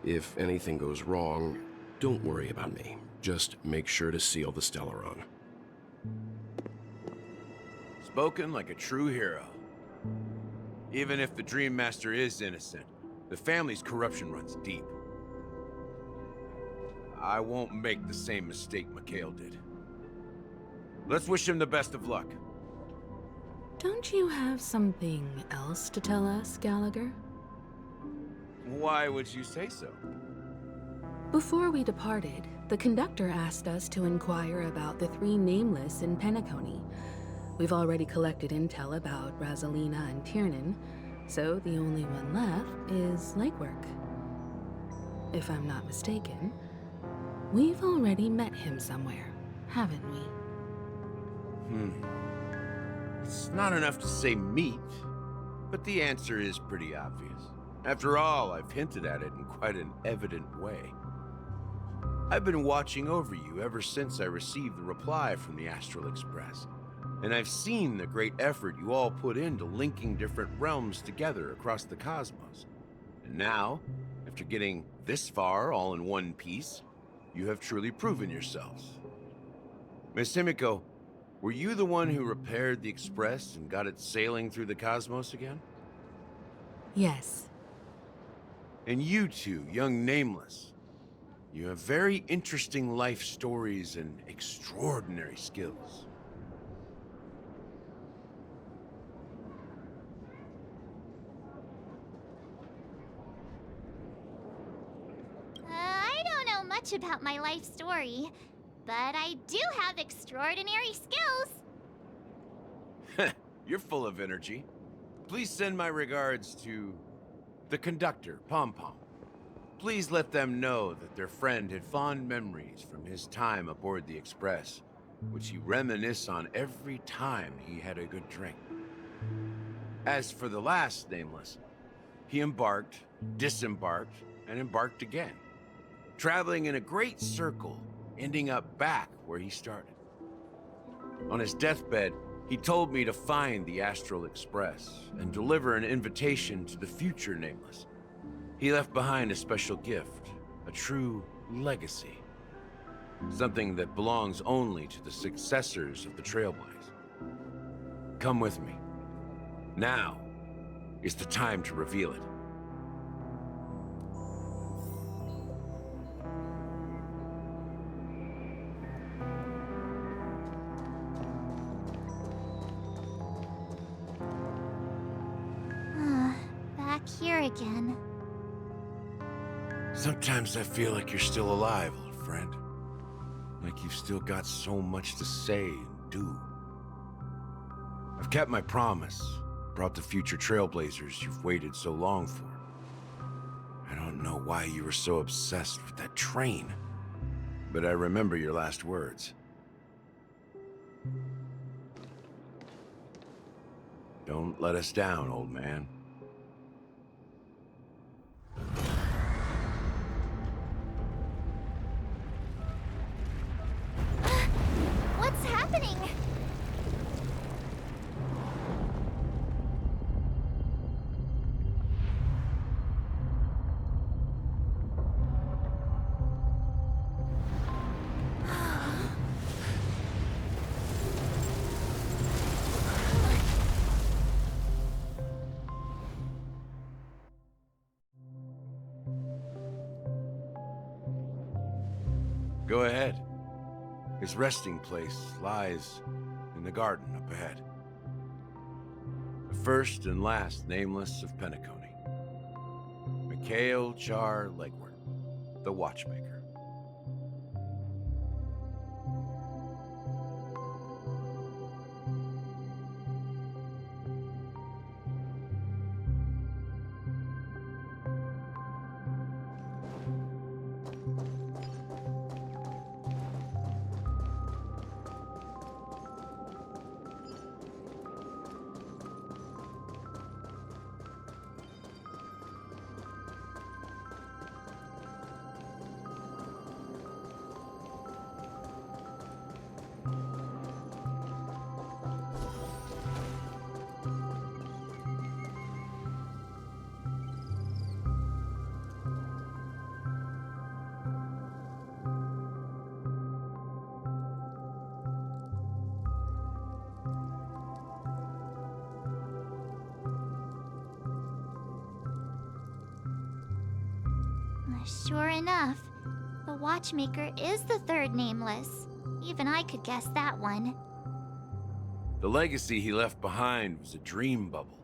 If anything goes wrong, don't worry about me. Just make sure to seal the Stellaron. Spoken like a true hero. Even if the Dream Master is innocent, the family's corruption runs deep. I won't make the same mistake Mikhail did. Let's wish him the best of luck. Don't you have something else to tell us, Gallagher? Why would you say so? Before we departed, the conductor asked us to inquire about the 3 nameless in Penacony. We've already collected intel about Razelina and Tiernan, so the only one left is Lakework. If I'm not mistaken, we've already met him somewhere, haven't we? It's not enough to say meet, but the answer is pretty obvious. After all, I've hinted at it in quite an evident way. I've been watching over you ever since I received the reply from the Astral Express, and I've seen the great effort you all put into linking different realms together across the cosmos. And now, after getting this far all in one piece, you have truly proven yourselves. Miss Himiko, were you the one who repaired the Express and got it sailing through the cosmos again? Yes. And you two, young Nameless, you have very interesting life stories and extraordinary skills. I don't know much about my life story, but I do have extraordinary skills. You're full of energy. Please send my regards to the conductor, Pom Pom. Please let them know that their friend had fond memories from his time aboard the Express, which he reminisced on every time he had a good drink. As for the last Nameless, he embarked, disembarked, and embarked again, traveling in a great circle, ending up back where he started. On his deathbed, he told me to find the Astral Express and deliver an invitation to the future Nameless. He left behind a special gift, a true legacy. Something that belongs only to the successors of the Trailblaze. Come with me. Now is the time to reveal it. Back here again. Sometimes I feel like you're still alive, old friend. Like you've still got so much to say and do. I've kept my promise, brought the future Trailblazers you've waited so long for. I don't know why you were so obsessed with that train, but I remember your last words. Don't let us down, old man. Go ahead. His resting place lies in the garden up ahead. The first and last nameless of Penacony. Mikhail Jar Legward, the Watchmaker. Sure enough, the Watchmaker is the third nameless. Even I could guess that one. The legacy he left behind was a dream bubble.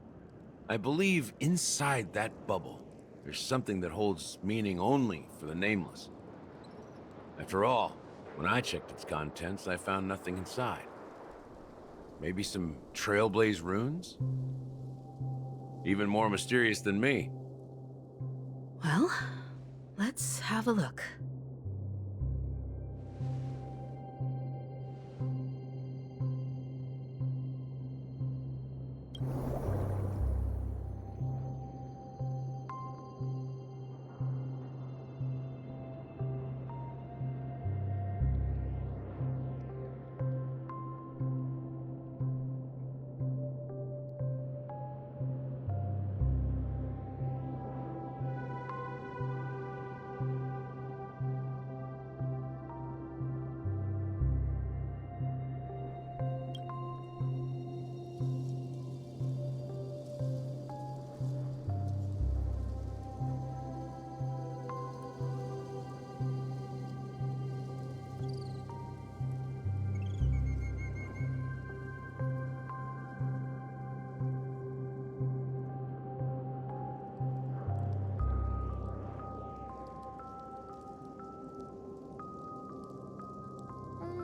I believe inside that bubble, there's something that holds meaning only for the nameless. After all, when I checked its contents, I found nothing inside. Maybe some Trailblaze runes? Even more mysterious than me. Well, let's have a look.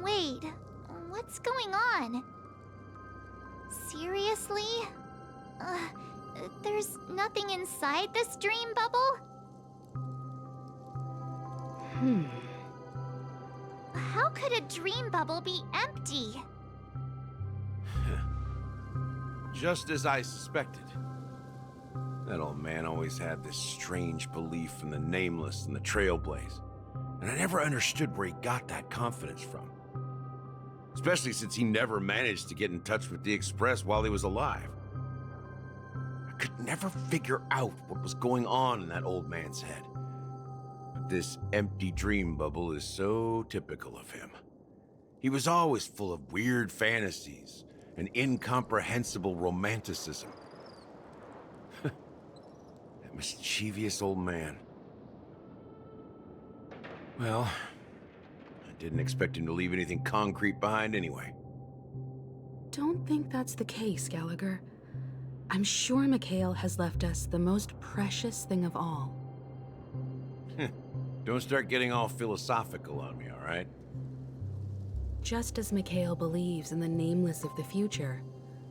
Wait, what's going on? Seriously? There's nothing inside this dream bubble? How could a dream bubble be empty? Just as I suspected. That old man always had this strange belief in the nameless and the Trailblaze. And I never understood where he got that confidence from. Especially since he never managed to get in touch with the Express while he was alive. I could never figure out what was going on in that old man's head. But this empty dream bubble is so typical of him. He was always full of weird fantasies and incomprehensible romanticism. That mischievous old man. Well, I didn't expect him to leave anything concrete behind anyway. Don't think that's the case, Gallagher. I'm sure Mikhail has left us the most precious thing of all. Don't start getting all philosophical on me, all right? Just as Mikhail believes in the nameless of the future,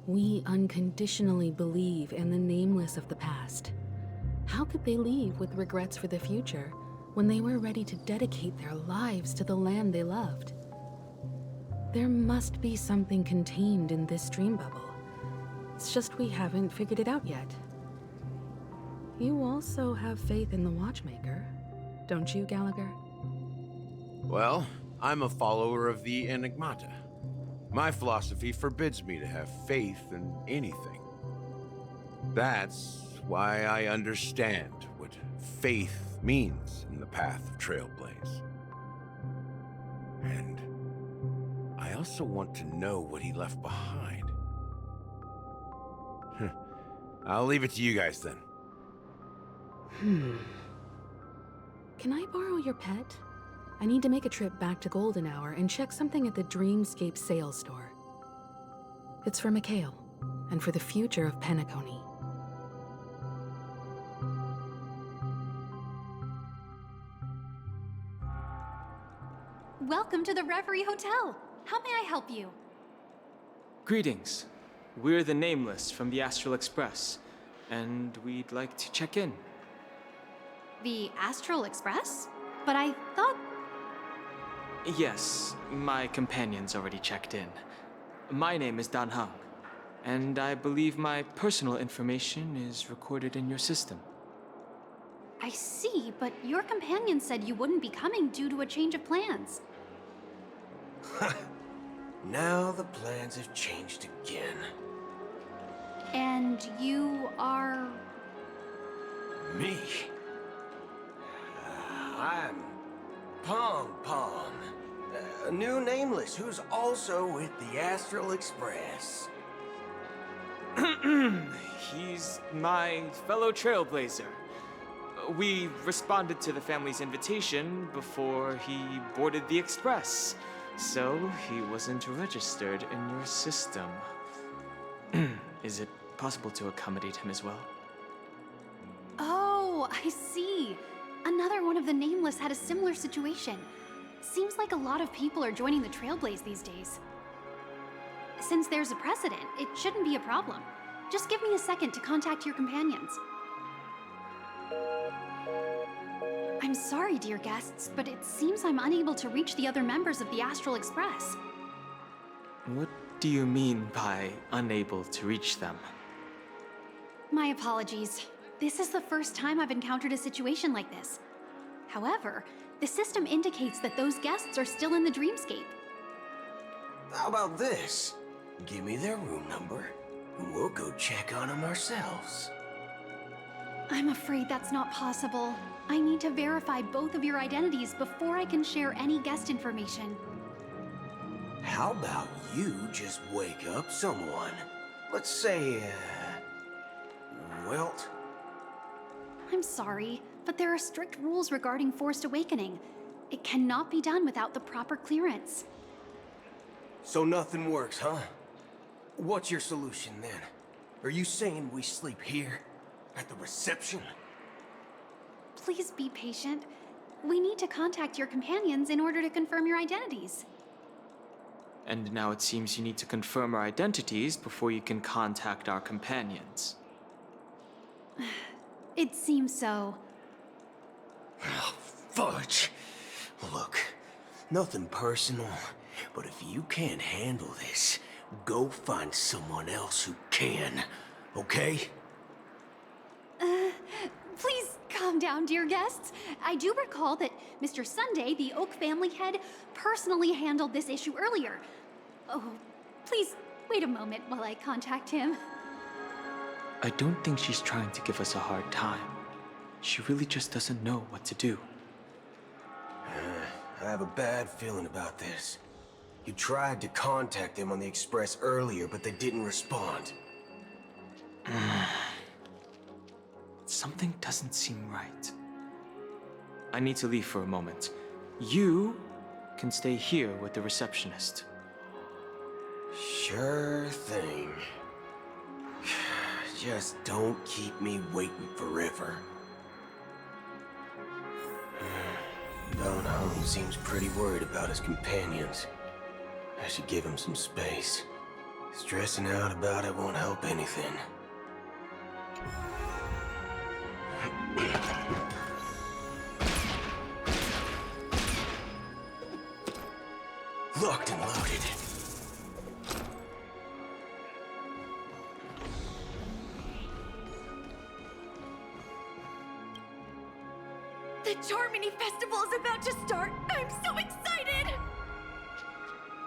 we unconditionally believe in the nameless of the past. How could they leave with regrets for the future when they were ready to dedicate their lives to the land they loved? There must be something contained in this dream bubble. It's just we haven't figured it out yet. You also have faith in the Watchmaker, don't you, Gallagher? Well, I'm a follower of the Enigmata. My philosophy forbids me to have faith in anything. That's why I understand what faith means in the path of Trailblaze. And I also want to know what he left behind. I'll leave it to you guys then. Can I borrow your pet? I need to make a trip back to Golden Hour and check something at the Dreamscape sales store. It's for Mikhail, and for the future of Penacony. Welcome to the Reverie Hotel. How may I help you? Greetings. We're the Nameless from the Astral Express, and we'd like to check in. The Astral Express? But I thought... Yes, my companion's already checked in. My name is Dan Hung, and I believe my personal information is recorded in your system. I see, but your companion said you wouldn't be coming due to a change of plans. Now the plans have changed again. And you are... Me? I'm Pom Pom, a new Nameless who's also with the Astral Express. He's my fellow Trailblazer. We responded to the family's invitation before he boarded the Express, so he wasn't registered in your system. Is it possible to accommodate him as well? Oh, I see. Another one of the Nameless had a similar situation. Seems like a lot of people are joining the Trailblaze these days. Since there's a precedent, it shouldn't be a problem. Just give me a second to contact your companions. I'm sorry, dear guests, but it seems I'm unable to reach the other members of the Astral Express. What do you mean by unable to reach them? My apologies. This is the first time I've encountered a situation like this. However, the system indicates that those guests are still in the Dreamscape. How about this? Give me their room number, and we'll go check on them ourselves. I'm afraid that's not possible. I need to verify both of your identities before I can share any guest information. How about you just wake up someone? Let's say, Welt? I'm sorry, but there are strict rules regarding forced awakening. It cannot be done without the proper clearance. So nothing works, huh? What's your solution then? Are you saying we sleep here? At the reception? Please be patient. We need to contact your companions in order to confirm your identities. And now it seems you need to confirm our identities before you can contact our companions. It seems so. Oh, fudge! Look, nothing personal, but if you can't handle this, go find someone else who can, okay? Please calm down, dear guests. I do recall that Mr. Sunday, the Oak family head, personally handled this issue earlier. Oh, please wait a moment while I contact him. I don't think she's trying to give us a hard time. She really just doesn't know what to do. I have a bad feeling about this. You tried to contact them on the Express earlier, but they didn't respond. Something doesn't seem right. I need to leave for a moment. You can stay here with the receptionist. Sure thing. Just don't keep me waiting forever. Don Hung seems pretty worried about his companions. I should give him some space. Stressing out about it won't help anything. Locked and loaded. The Charmony Festival is about to start! I'm so excited!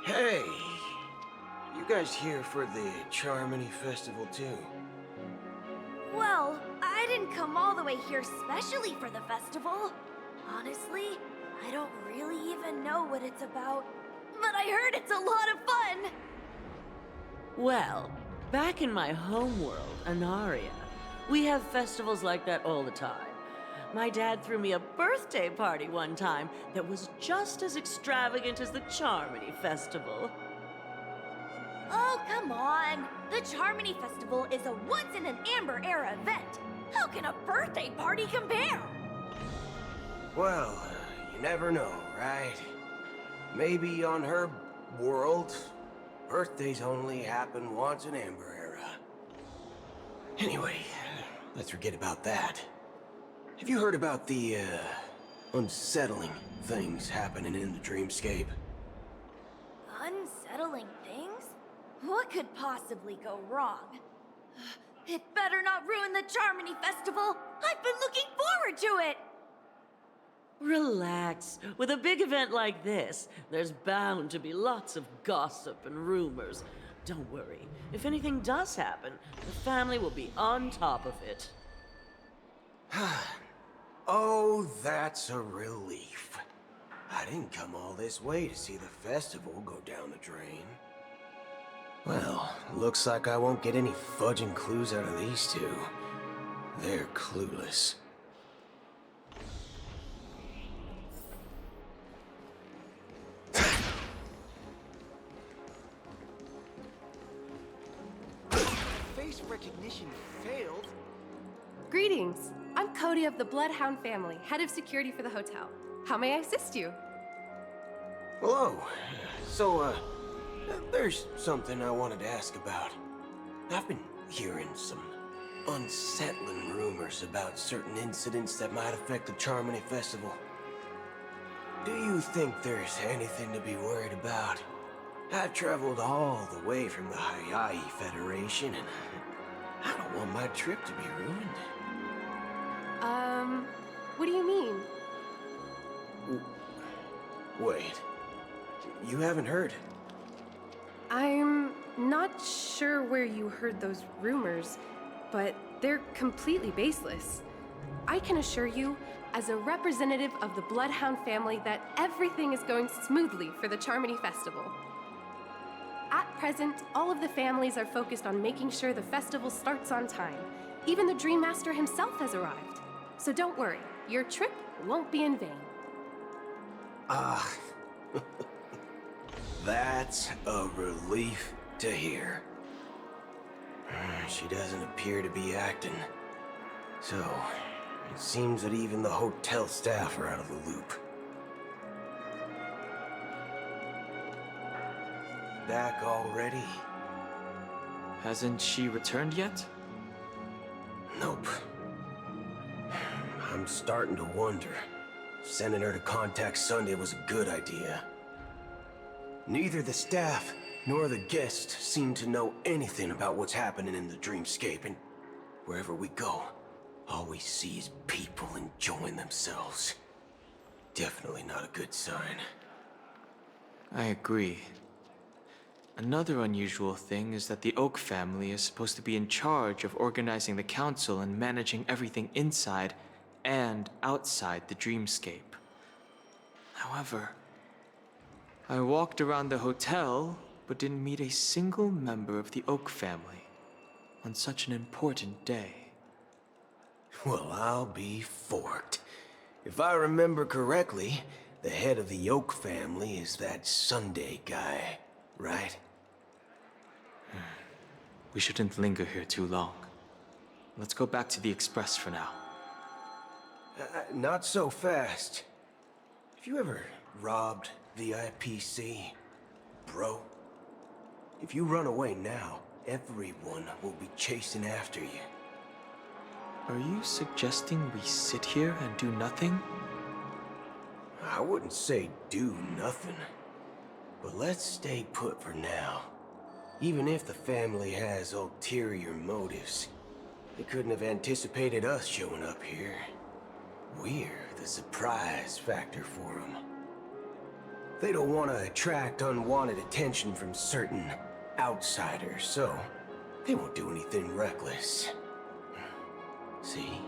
Hey! You guys here for the Charmony Festival too? Well, I didn't come all the way here specially for the festival. Honestly, I don't really even know what it's about. But I heard it's a lot of fun! Well, back in my homeworld, Anaria, we have festivals like that all the time. My dad threw me a birthday party one time that was just as extravagant as the Charmony Festival. Oh, come on! The Charmony Festival is a once-in-an-Amber-era event! How can a birthday party compare? Well, you never know, right? Maybe on her world, birthdays only happen once in Amber Era. Anyway, let's forget about that. Have you heard about the, unsettling things happening in the dreamscape? Unsettling things? What could possibly go wrong? It better not ruin the Charmony Festival! I've been looking forward to it! Relax. With a big event like this, there's bound to be lots of gossip and rumors. Don't worry. If anything does happen, the family will be on top of it. Oh, that's a relief. I didn't come all this way to see the festival go down the drain. Well, looks like I won't get any fudging clues out of these two. They're clueless. Face recognition failed. Greetings. I'm Cody of the Bloodhound family, head of security for the hotel. How may I assist you? Hello. So, there's something I wanted to ask about. I've been hearing some unsettling rumors about certain incidents that might affect the Charmony Festival. Do you think there's anything to be worried about? I've traveled all the way from the Hawaii Federation, and I don't want my trip to be ruined. What do you mean? Wait. You haven't heard? I'm not sure where you heard those rumors, but they're completely baseless. I can assure you, as a representative of the Bloodhound family, that everything is going smoothly for the Charmony Festival. At present, all of the families are focused on making sure the festival starts on time. Even the Dream Master himself has arrived. So don't worry, your trip won't be in vain. That's a relief to hear. She doesn't appear to be acting. So, it seems that even the hotel staff are out of the loop. Back already? Hasn't she returned yet? Nope. I'm starting to wonder if sending her to contact Sunday was a good idea. Neither the staff nor the guests seem to know anything about what's happening in the dreamscape, and wherever we go, all we see is people enjoying themselves. Definitely not a good sign. I agree. Another unusual thing is that the Oak family is supposed to be in charge of organizing the council and managing everything inside and outside the dreamscape. However, I walked around the hotel, but didn't meet a single member of the Oak family on such an important day. Well, I'll be forked. If I remember correctly, the head of the Oak family is that Sunday guy, right? We shouldn't linger here too long. Let's go back to the Express for now. Not so fast. Have you ever robbed the IPC, bro? If you run away now, everyone will be chasing after you. Are you suggesting we sit here and do nothing? I wouldn't say do nothing, but let's stay put for now. Even if the family has ulterior motives, they couldn't have anticipated us showing up here. We're the surprise factor for them. They don't want to attract unwanted attention from certain outsiders, so they won't do anything reckless. See?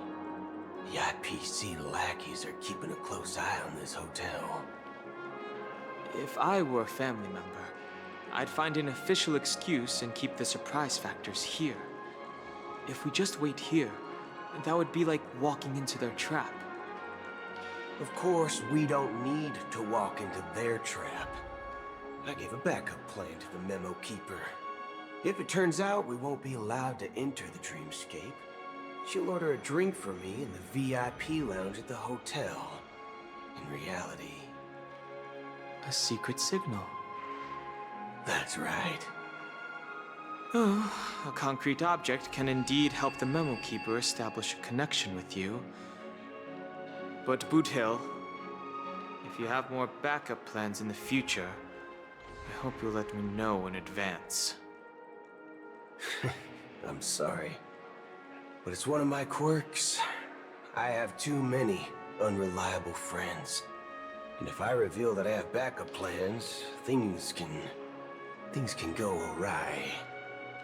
The IPC lackeys are keeping a close eye on this hotel. If I were a family member, I'd find an official excuse and keep the surprise factors here. If we just wait here, that would be like walking into their trap. Of course, we don't need to walk into their trap. I gave a backup plan to the memo keeper. If it turns out we won't be allowed to enter the dreamscape, she'll order a drink for me in the VIP lounge at the hotel. In reality... A secret signal. That's right. Oh, a concrete object can indeed help the memo keeper establish a connection with you. But Boot Hill, if you have more backup plans in the future, I hope you'll let me know in advance. I'm sorry, but it's one of my quirks. I have too many unreliable friends. And if I reveal that I have backup plans, things can go awry.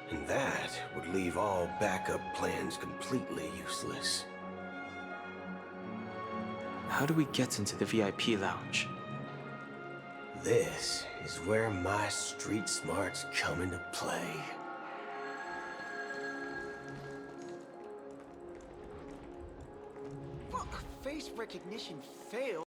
And that would leave all backup plans completely useless. How do we get into the VIP lounge? This is where my street smarts come into play. Face recognition failed.